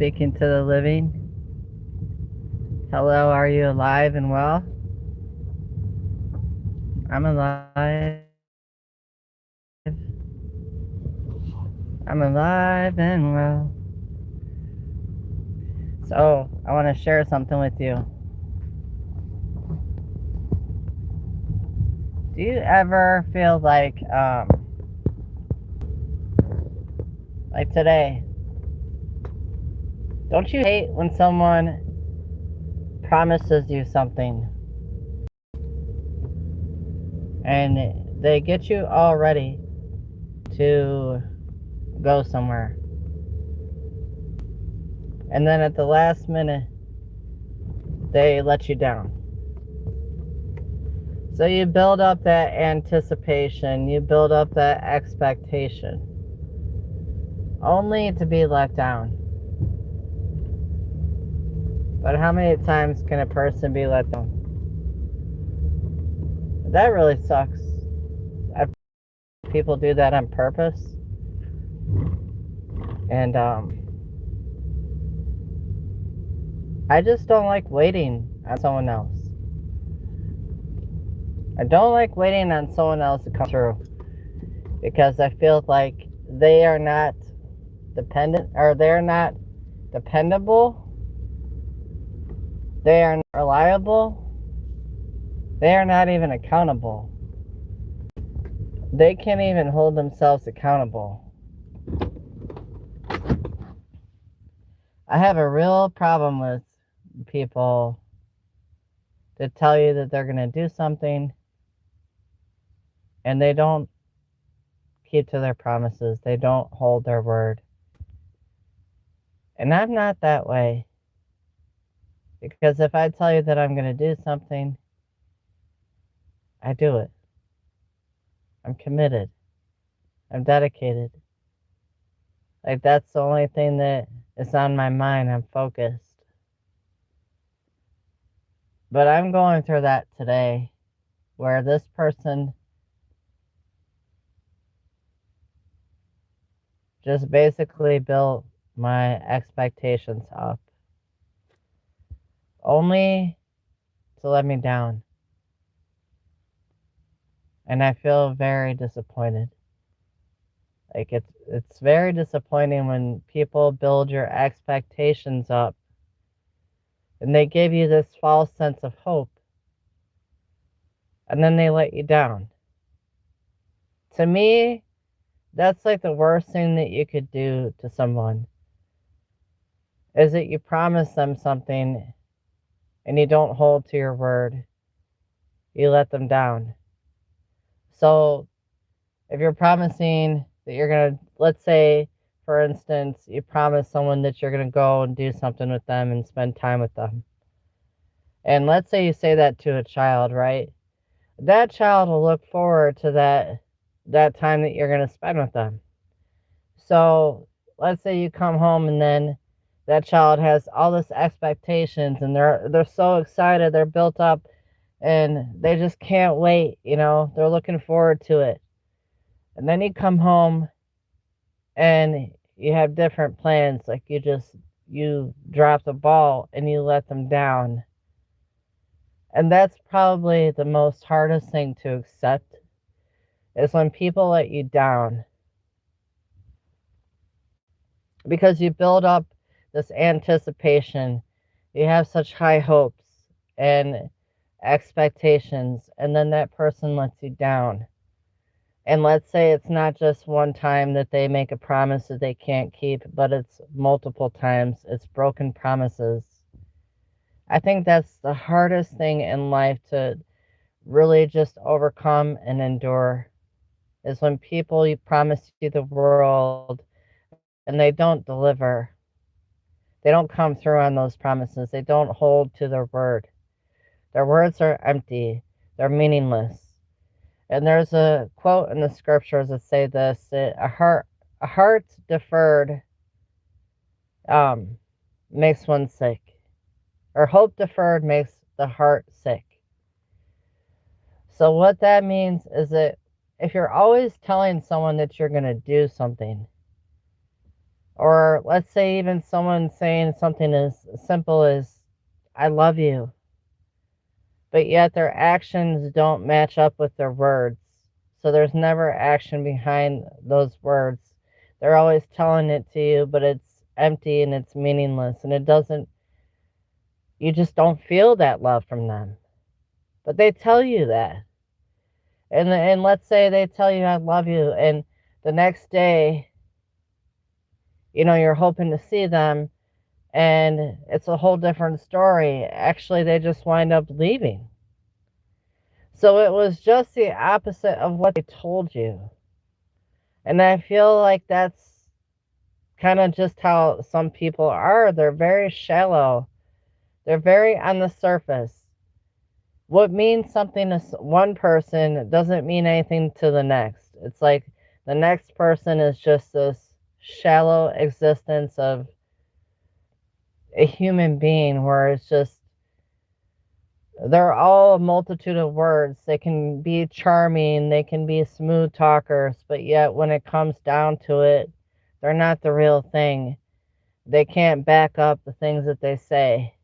speaking to the living. Hello, are you alive and well? I'm alive. I'm alive and well. So, I want to share something with you. Do you ever feel like today, don't you hate when someone promises you something and they get you all ready to go somewhere? And then at the last minute, they let you down. So you build up that anticipation, you build up that expectation, only to be let down. But how many times can a person be let down? That really sucks. People do that on purpose. And I just don't like waiting on someone else. I don't like waiting on someone else to come through because I feel like they are not dependent, or they're not dependable, they are not reliable, they are not even accountable. They can't even hold themselves accountable. I have a real problem with people that tell you that they're going to do something and they don't keep to their promises. They don't hold their word. And I'm not that way. Because if I tell you that I'm going to do something, I do it. I'm committed. I'm dedicated. Like, that's the only thing that is on my mind. I'm focused. But I'm going through that today, where this person just basically built my expectations up, only to let me down. And I feel very disappointed. Like, it's very disappointing when people build your expectations up and they give you this false sense of hope and then they let you down. To me, that's like the worst thing that you could do to someone, is that you promise them something and you don't hold to your word. You let them down. So if you're promising that you're going to, let's say, for instance, you promise someone that you're going to go and do something with them and spend time with them. And let's say you say that to a child, right? That child will look forward to that time that you're going to spend with them. So let's say you come home and then that child has all this expectations and they're so excited, they're built up and they just can't wait, they're looking forward to it. And then you come home and you have different plans, like you drop the ball and you let them down. And that's probably the most hardest thing to accept, is when people let you down, because you build up this anticipation, you have such high hopes and expectations, and then that person lets you down. And let's say it's not just one time that they make a promise that they can't keep, but it's multiple times. It's broken promises. I think that's the hardest thing in life to really just overcome and endure, is when people you promise you the world and they don't deliver. They don't come through on those promises. They don't hold to their word. Their words are empty. They're meaningless. And there's a quote in the scriptures that say this: that a heart deferred makes one sick, or hope deferred makes the heart sick. So what that means is that if you're always telling someone that you're going to do something, Or let's say even someone saying something as simple as, I love you, but yet their actions don't match up with their words. So there's never action behind those words. They're always telling it to you, but it's empty and it's meaningless, and it doesn't, you just don't feel that love from them. But they tell you that. And let's say they tell you I love you, and the next day, you're hoping to see them, and it's a whole different story. Actually, they just wind up leaving. So it was just the opposite of what they told you. And I feel like that's kind of just how some people are. They're very shallow, they're very on the surface. What means something to one person doesn't mean anything to the next. It's like the next person is just this shallow existence of a human being where it's just, they're all a multitude of words. They can be charming, they can be smooth talkers, but yet when it comes down to it, they're not the real thing. They can't back up the things that they say.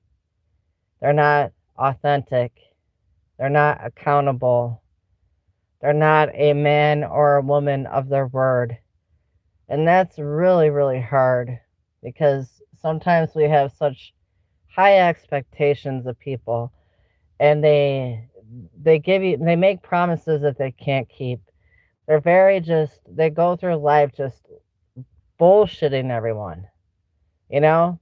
They're not authentic. They're not accountable. They're not a man or a woman of their word. And that's really, really hard because sometimes we have such high expectations of people, and they make promises that they can't keep. They're very just, they go through life just bullshitting everyone, you know?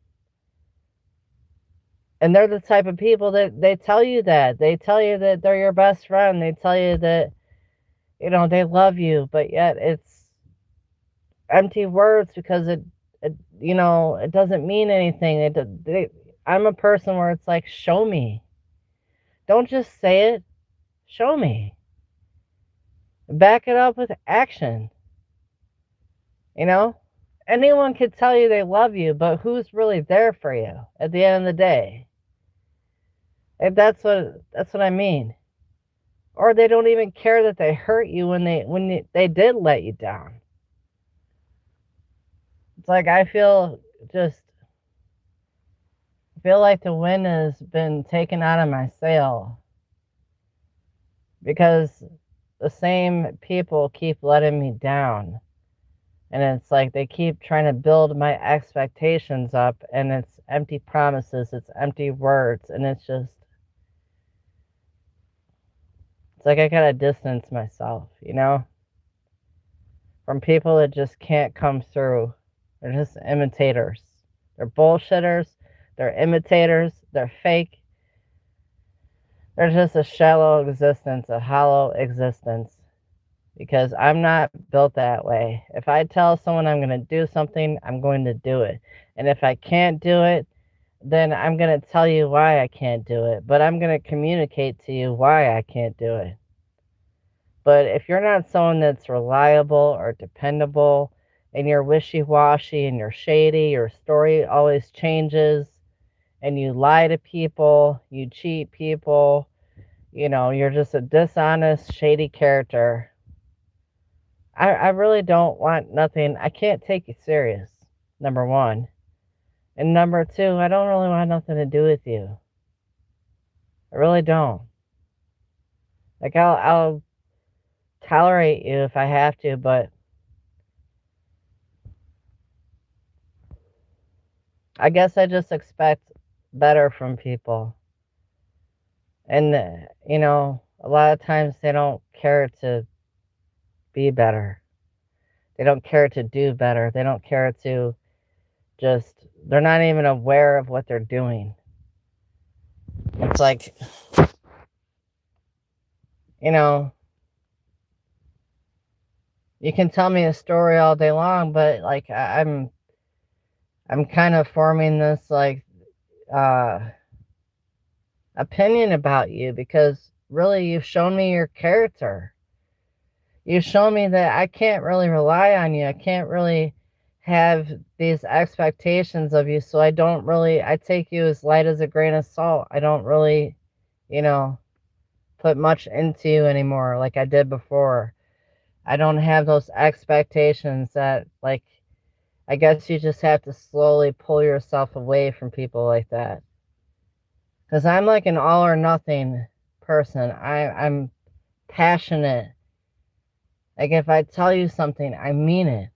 And they're the type of people that they tell you that. They tell you that they're your best friend. They tell you that, they love you, but yet it's empty words because it doesn't mean anything. I'm a person where it's like, show me. Don't just say it. Show me. Back it up with action. Anyone could tell you they love you, but who's really there for you at the end of the day? If that's what I mean. Or they don't even care that they hurt you when they did let you down. It's like I feel like the wind has been taken out of my sail because the same people keep letting me down. And it's like they keep trying to build my expectations up, and it's empty promises, it's empty words, and it's like I gotta distance myself, from people that just can't come through. They're just imitators. They're bullshitters. They're imitators. They're fake. They're just a shallow existence, a hollow existence. Because I'm not built that way. If I tell someone I'm going to do something, I'm going to do it. And if I can't do it, then I'm going to tell you why I can't do it. But I'm going to communicate to you why I can't do it. But if you're not someone that's reliable or dependable, and you're wishy-washy and you're shady, your story always changes, and you lie to people, you cheat people, you're just a dishonest, shady character, I really don't want nothing. I can't take you serious, number one. And number two, I don't really want nothing to do with you. I really don't. Like, I'll tolerate you if I have to, but I guess I just expect better from people. And, a lot of times they don't care to be better. They don't care to do better. They don't care to they're not even aware of what they're doing. It's like, you can tell me a story all day long, but like I'm kind of forming this like opinion about you because really you've shown me your character. You've shown me that I can't really rely on you. I can't really have these expectations of you, so I take you as light as a grain of salt. I don't really, put much into you anymore like I did before. I don't have those expectations that, like, I guess you just have to slowly pull yourself away from people like that. Because I'm like an all or nothing person. I'm passionate. Like if I tell you something, I mean it.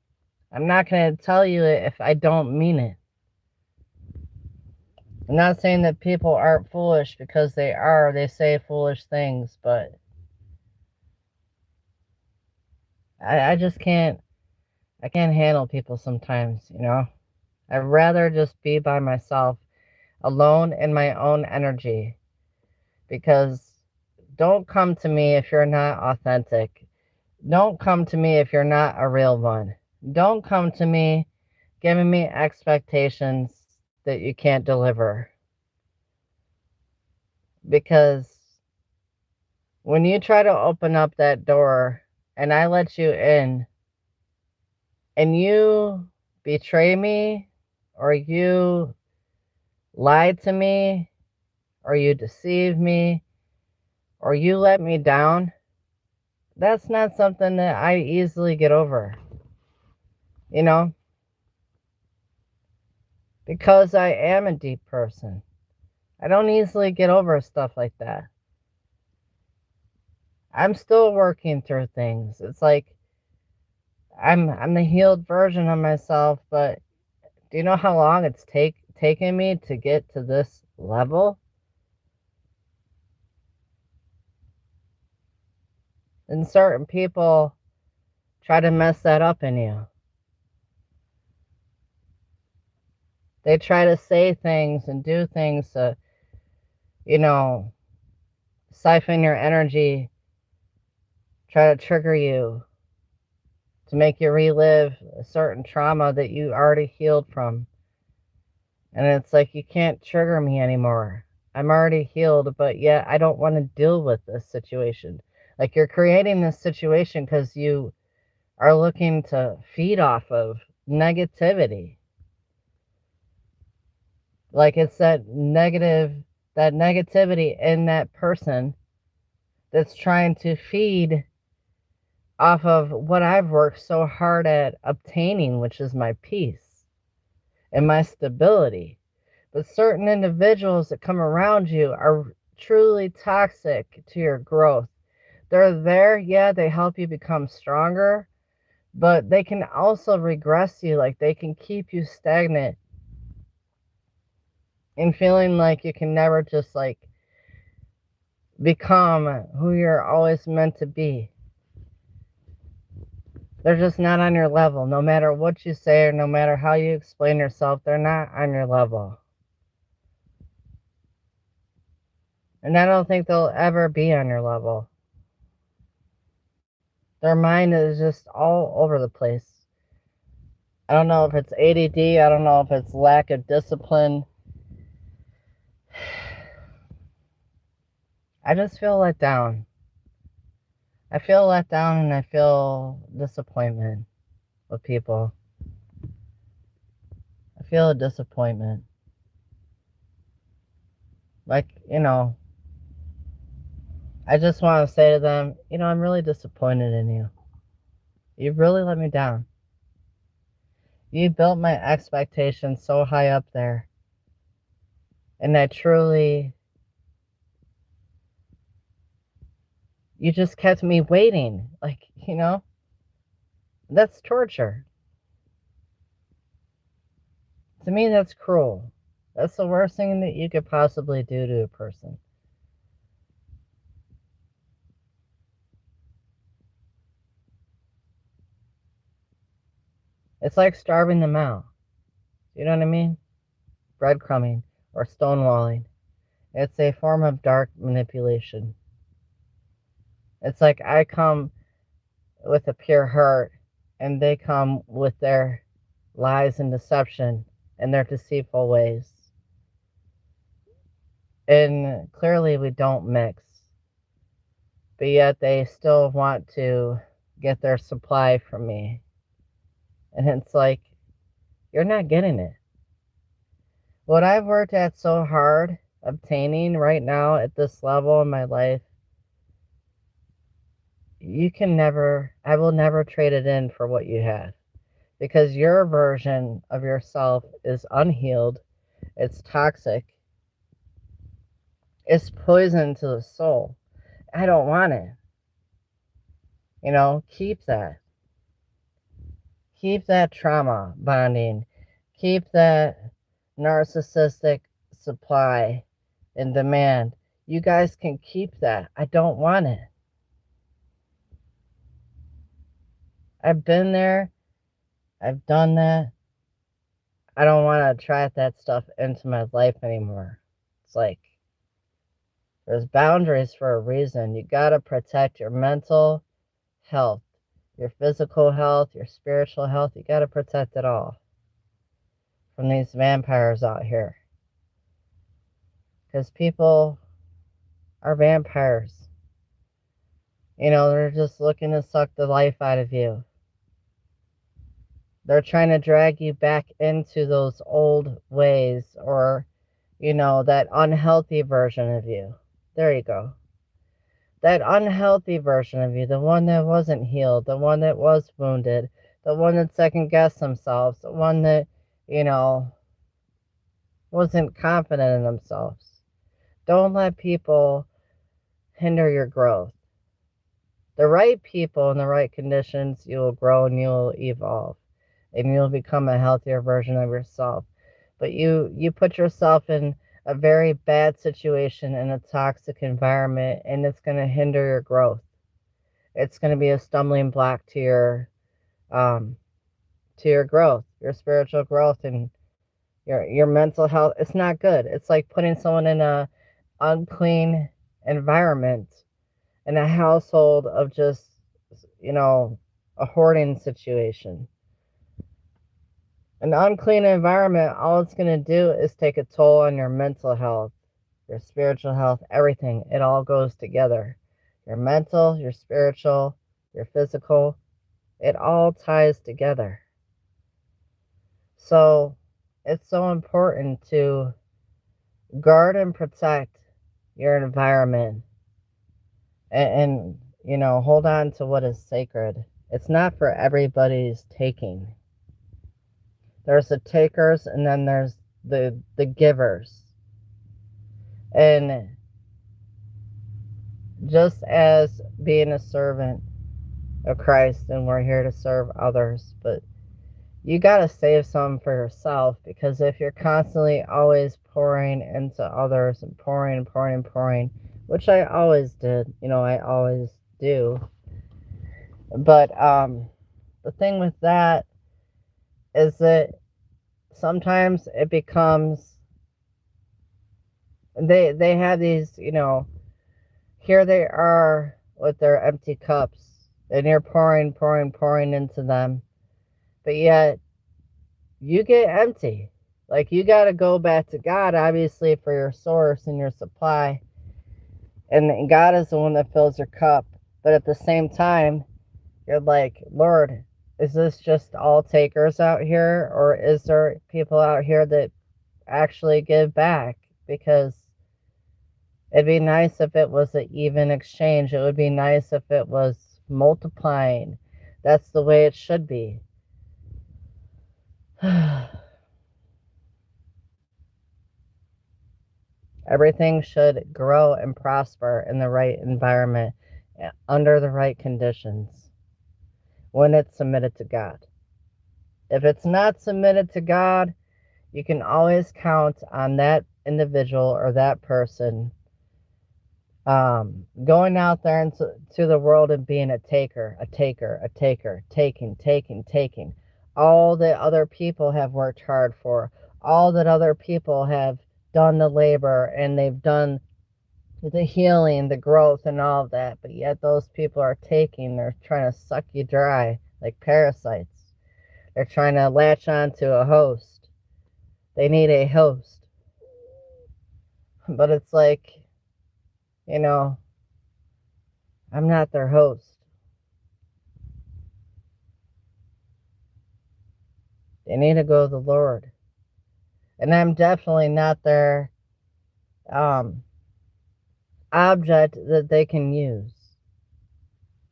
I'm not going to tell you it if I don't mean it. I'm not saying that people aren't foolish, because they are. They say foolish things, but I just can't. I can't handle people sometimes, you know? I'd rather just be by myself, alone in my own energy, because don't come to me if you're not authentic. Don't come to me if you're not a real one. Don't come to me giving me expectations that you can't deliver. Because when you try to open up that door and I let you in and you betray me, or you lie to me, or you deceive me, or you let me down, that's not something that I easily get over, you know, because I am a deep person. I don't easily get over stuff like that. I'm still working through things. It's like I'm the healed version of myself, but do you know how long it's taken me to get to this level? And certain people try to mess that up in you. They try to say things and do things to, you know, siphon your energy, try to trigger you, to make you relive a certain trauma that you already healed from. And it's like, you can't trigger me anymore. I'm already healed, but yet I don't want to deal with this situation. Like, you're creating this situation because you are looking to feed off of negativity. Like, it's that negativity in that person that's trying to feed off of what I've worked so hard at obtaining, which is my peace and my stability. But certain individuals that come around you are truly toxic to your growth. They're there, yeah, they help you become stronger, but they can also regress you. Like, they can keep you stagnant and feeling like you can never just like become who you're always meant to be. They're just not on your level. No matter what you say or no matter how you explain yourself, they're not on your level. And I don't think they'll ever be on your level. Their mind is just all over the place. I don't know if it's ADD. I don't know if it's lack of discipline. I just feel let down. I feel let down and I feel disappointment with people. I feel a disappointment. Like, you know, I just want to say to them, you know, I'm really disappointed in you. You really let me down. You built my expectations so high up there. And you just kept me waiting. Like, you know, that's torture. To me, that's cruel. That's the worst thing that you could possibly do to a person. It's like starving them out. You know what I mean? Breadcrumbing or stonewalling. It's a form of dark manipulation. It's like I come with a pure heart and they come with their lies and deception and their deceitful ways. And clearly we don't mix. But yet they still want to get their supply from me. And it's like, you're not getting it. What I've worked at so hard obtaining right now at this level in my life, I will never trade it in for what you had. because your version of yourself is unhealed, it's toxic, it's poison to the soul. I don't want it. Keep that. Keep that trauma bonding. Keep that narcissistic supply and demand. You guys can keep that. I don't want it. I've been there. I've done that. I don't want to attract that stuff into my life anymore. It's like there's boundaries for a reason. You got to protect your mental health, your physical health, your spiritual health. You got to protect it all from these vampires out here. Because people are vampires. They're just looking to suck the life out of you. They're trying to drag you back into those old ways or, that unhealthy version of you. There you go. That unhealthy version of you, the one that wasn't healed, the one that was wounded, the one that second guessed themselves, the one that, wasn't confident in themselves. Don't let people hinder your growth. The right people in the right conditions, you will grow and you will evolve and you'll become a healthier version of yourself. But you put yourself in a very bad situation in a toxic environment, and it's going to hinder your growth. It's going to be a stumbling block to your growth, your spiritual growth, and your mental health. It's not good. It's like putting someone in a unclean environment in a household of just, a hoarding situation. An unclean environment, all it's going to do is take a toll on your mental health, your spiritual health, everything. It all goes together. Your mental, your spiritual, your physical, it all ties together. So it's so important to guard and protect your environment and hold on to what is sacred. It's not for everybody's taking. There's the takers and then there's the givers. And just as being a servant of Christ, and we're here to serve others, but you got to save some for yourself, because if you're constantly always pouring into others and pouring, which I always did, I always do. But the thing with that is that sometimes it becomes, they have these, here they are with their empty cups, and you're pouring into them, but yet you get empty. Like, you got to go back to God, obviously, for your source and your supply, and God is the one that fills your cup. But at the same time, you're like, Lord, is this just all takers out here, or is there people out here that actually give back? Because it'd be nice if it was an even exchange. It would be nice if it was multiplying. That's the way it should be. Everything should grow and prosper in the right environment, under the right conditions, when it's submitted to God. If it's not submitted to God, you can always count on that individual or that person going out there into the world and being a taker, taking. All that other people have worked hard for, all that other people have done the labor, and they've done the healing, the growth, and all of that, but yet those people are taking. They're trying to suck you dry like parasites. They're trying to latch on to a host. They need a host. But it's like, I'm not their host. They need to go to the Lord. And I'm definitely not their object that they can use.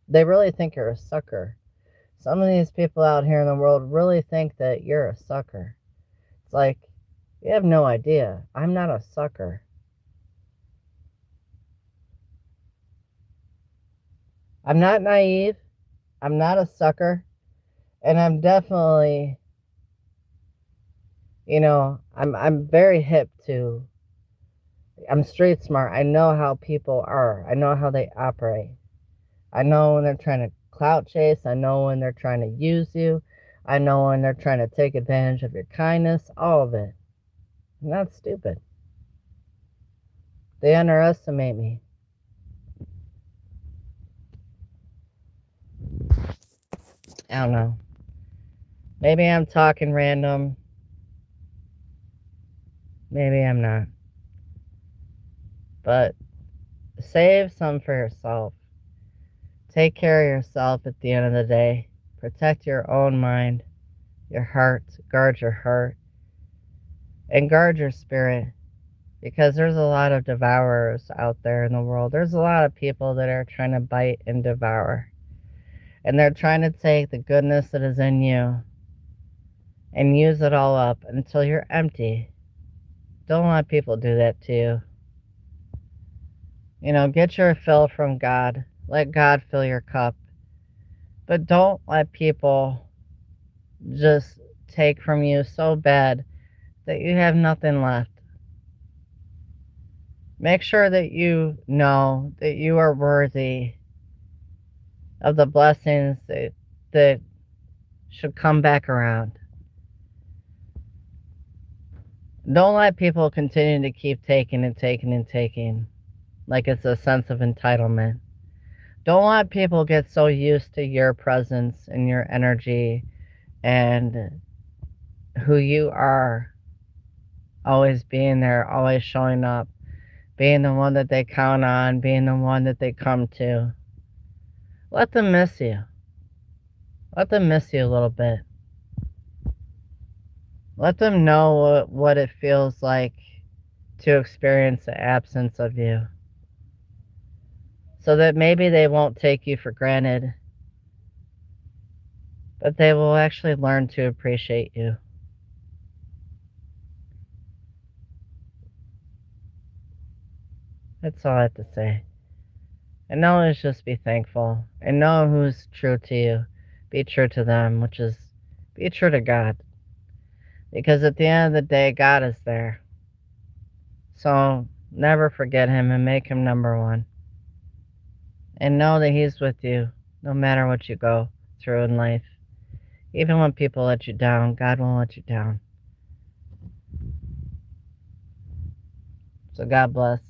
They really think you're a sucker. Some of these people out here in the world really think that you're a sucker. It's like, you have no idea. I'm not a sucker. I'm not naive. I'm not a sucker. And I'm definitely, I'm very hip to, I'm street smart. I know how people are. I know how they operate. I know when they're trying to clout chase. I know when they're trying to use you. I know when they're trying to take advantage of your kindness. All of it. I'm not stupid. They underestimate me. I don't know. Maybe I'm talking random. Maybe I'm not. But save some for yourself. Take care of yourself at the end of the day. Protect your own mind, your heart. Guard your heart. And guard your spirit. Because there's a lot of devourers out there in the world. There's a lot of people that are trying to bite and devour. And they're trying to take the goodness that is in you and use it all up until you're empty. Don't let people do that to you. Get your fill from God. Let God fill your cup. But don't let people just take from you so bad that you have nothing left. Make sure that you know that you are worthy of the blessings that should come back around. Don't let people continue to keep taking and taking and taking like it's a sense of entitlement. Don't let people get so used to your presence and your energy and who you are, always being there, always showing up, being the one that they count on, being the one that they come to. Let them miss you. Let them miss you a little bit. Let them know what it feels like to experience the absence of you, so that maybe they won't take you for granted, but they will actually learn to appreciate you. That's all I have to say. And always just be thankful and know who's true to you. Be true to them, which is be true to God. Because at the end of the day, God is there. So never forget Him and make Him number one. And know that He's with you no matter what you go through in life. Even when people let you down, God won't let you down. So God bless.